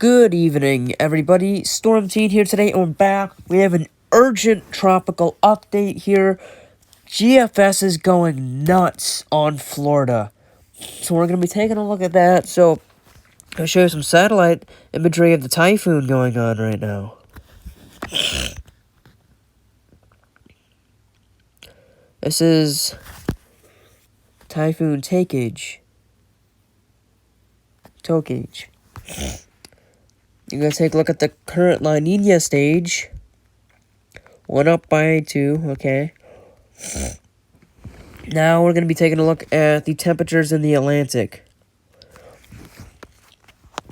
Good evening, everybody. Storm Teen here today, and we're back. We have an urgent tropical update here. GFS is going nuts on Florida. So we're going to be taking a look at that. So I'll show you some satellite imagery of the typhoon going on right now. This is Typhoon Tokage. You're going to take a look at the current La Nina stage. 1 up by 2, okay. Now we're going to be taking a look at the temperatures in the Atlantic.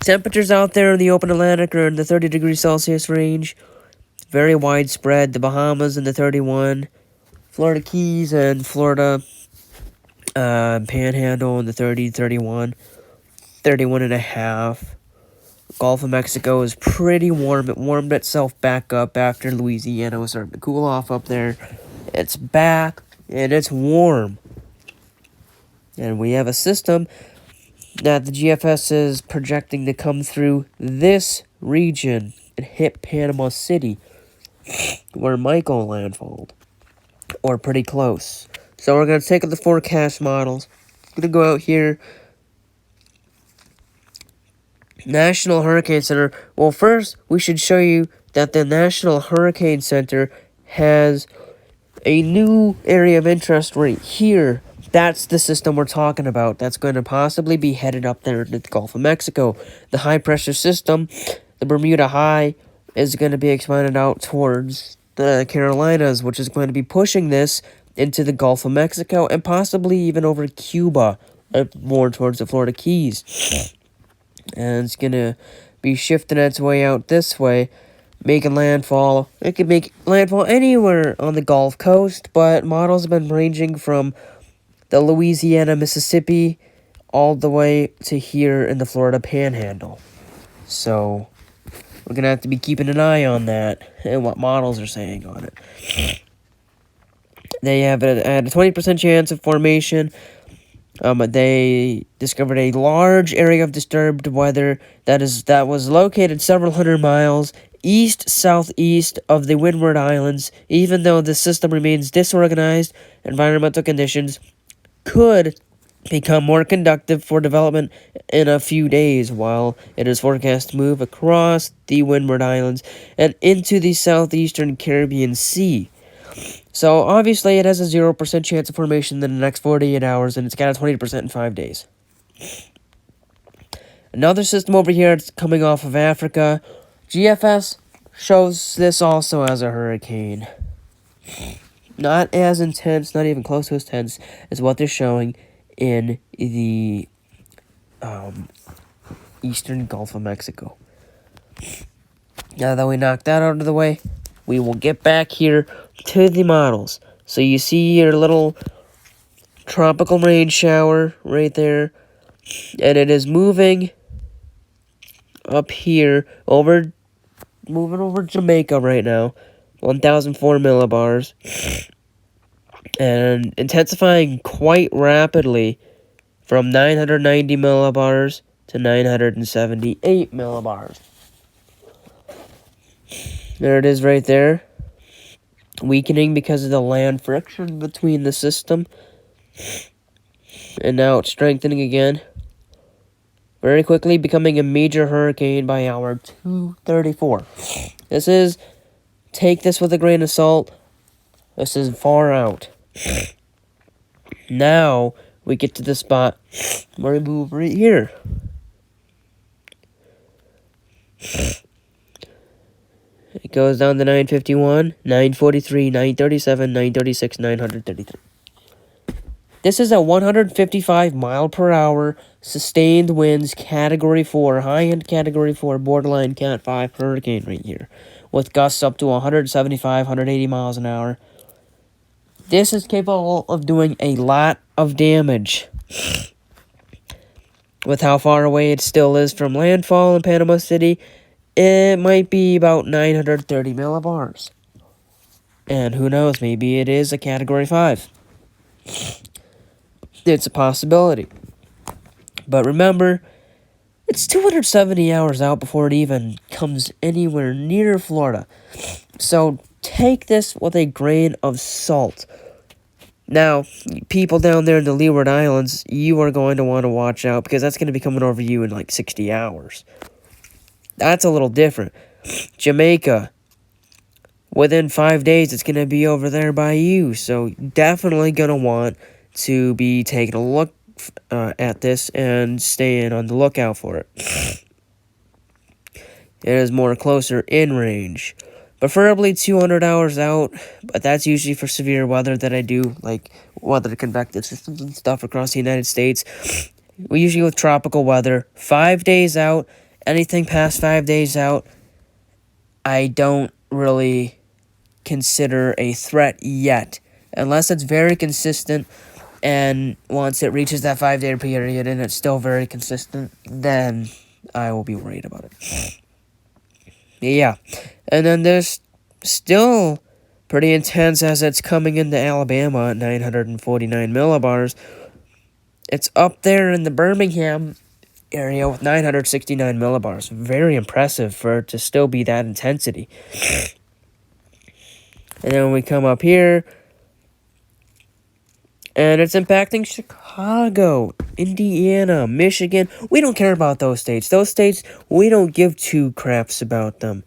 Temperatures out there in the open Atlantic are in the 30 degrees Celsius range. Very widespread. The Bahamas in the 31. Florida Keys and Florida Panhandle in the 30, 31. 31 and a half. Gulf of Mexico is pretty warm. It warmed itself back up after Louisiana was starting to cool off up there. It's back, and it's warm. And we have a system that the GFS is projecting to come through this region and hit Panama City, where Michael landfalled, or pretty close. So we're going to take the forecast models. I'm going to go out here. National Hurricane Center. Well, first, we should show you that the National Hurricane Center has a new area of interest right here. That's the system we're talking about. That's going to possibly be headed up there in the Gulf of Mexico. The high-pressure system, the Bermuda High, is going to be expanded out towards the Carolinas, which is going to be pushing this into the Gulf of Mexico and possibly even over Cuba, more towards the Florida Keys. And it's going to be shifting its way out this way, making landfall. It could make landfall anywhere on the Gulf Coast, but models have been ranging from the Louisiana, Mississippi, all the way to here in the Florida Panhandle. So we're going to have to be keeping an eye on that and what models are saying on it. They have a 20% chance of formation. They discovered a large area of disturbed weather that was located several hundred miles east-southeast of the Windward Islands. Even though the system remains disorganized, environmental conditions could become more conducive for development in a few days, while it is forecast to move across the Windward Islands and into the southeastern Caribbean Sea. So, obviously, it has a 0% chance of formation in the next 48 hours, and it's got a 20% in 5 days. Another system over here, it's coming off of Africa. GFS shows this also as a hurricane. Not as intense, not even close to as intense as what they're showing in the eastern Gulf of Mexico. Now that we knocked that out of the way, we will get back here to the models. So you see your little tropical rain shower right there. And it is moving up here, moving over Jamaica right now. 1,004 millibars. And intensifying quite rapidly from 990 millibars to 978 millibars. There it is right there. Weakening because of the land friction between the system. And now it's strengthening again. Very quickly becoming a major hurricane by hour 2:34. Take this with a grain of salt. This is far out. Now we get to the spot where we move right here. It goes down to 951, 943, 937, 936, 933. This is a 155 mile per hour sustained winds Category 4, high-end Category 4, borderline Cat 5 hurricane right here, with gusts up to 175, 180 miles an hour. This is capable of doing a lot of damage. With how far away it still is from landfall in Panama City, it might be about 930 millibars. And who knows, maybe it is a Category 5. It's a possibility. But remember, It's 270 hours out before it even comes anywhere near Florida. So take this with a grain of salt. Now, people down there in the Leeward Islands, you are going to want to watch out because that's going to be coming over you in like 60 hours. That's a little different. Jamaica, within 5 days, it's going to be over there by you. So definitely going to want to be taking a look at this and staying on the lookout for it. It is more closer in range. Preferably 200 hours out, but that's usually for severe weather that I do, like weather convective systems and stuff across the United States. We usually go with tropical weather. 5 days out, anything past 5 days out, I don't really consider a threat yet. Unless it's very consistent, and once it reaches that 5-day period and it's still very consistent, then I will be worried about it. Yeah, and then there's still pretty intense as it's coming into Alabama at 949 millibars. It's up there in the Birmingham area with 969 millibars. Very impressive for it to still be that intensity. And then we come up here, and it's impacting Chicago, Indiana, Michigan. We don't care about those states. Those states, we don't give two craps about them.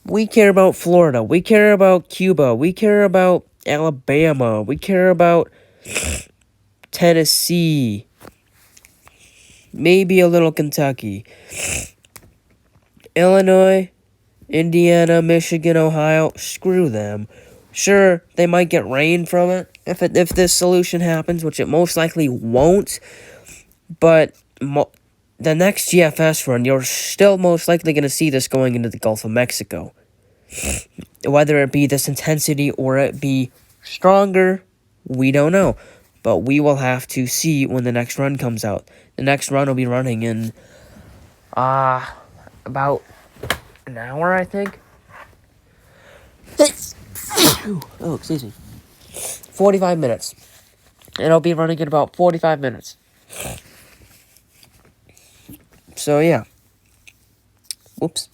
We care about Florida. We care about Cuba. We care about Alabama. We care about Tennessee. Maybe a little Kentucky. Illinois, Indiana, Michigan, Ohio. Screw them. Sure, they might get rain from it if this solution happens, which it most likely won't. But the next GFS run, you're still most likely going to see this going into the Gulf of Mexico. Whether it be this intensity or it be stronger, we don't know. But we will have to see when the next run comes out. The next run will be running in about an hour, I think. Oh, excuse me. 45 minutes. It'll be running in about 45 minutes. So, yeah. Whoops.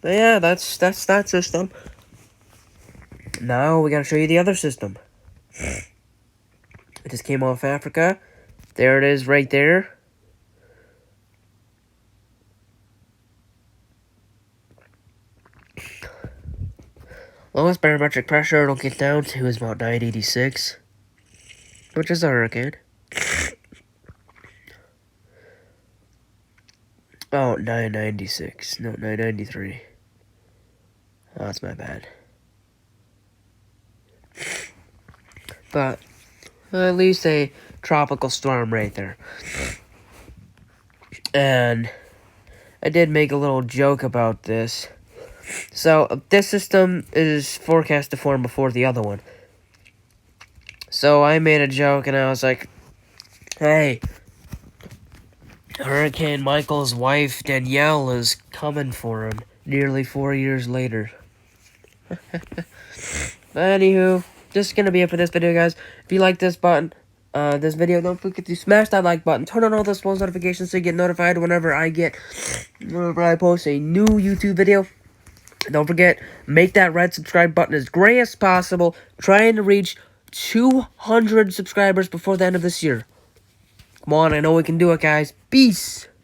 But yeah, that's that system. Now we gotta show you the other system. It just came off Africa. There it is right there. Lowest barometric pressure it'll get down to is about 986, which is a hurricane. Oh, 996. No, 993. Oh, that's my bad. But at least a tropical storm right there. And I did make a little joke about this. So this system is forecast to form before the other one. So I made a joke and I was like, hey, Hurricane Michael's wife Danielle is coming for him nearly 4 years later. Anywho, this is gonna be it for this video, guys. If you like this video, don't forget to smash that like button, turn on all those post notifications so you get notified whenever I post a new YouTube video. Don't forget, make that red subscribe button as gray as possible, trying to reach 200 subscribers before the end of this year. Come on, I know we can do it, guys. Peace!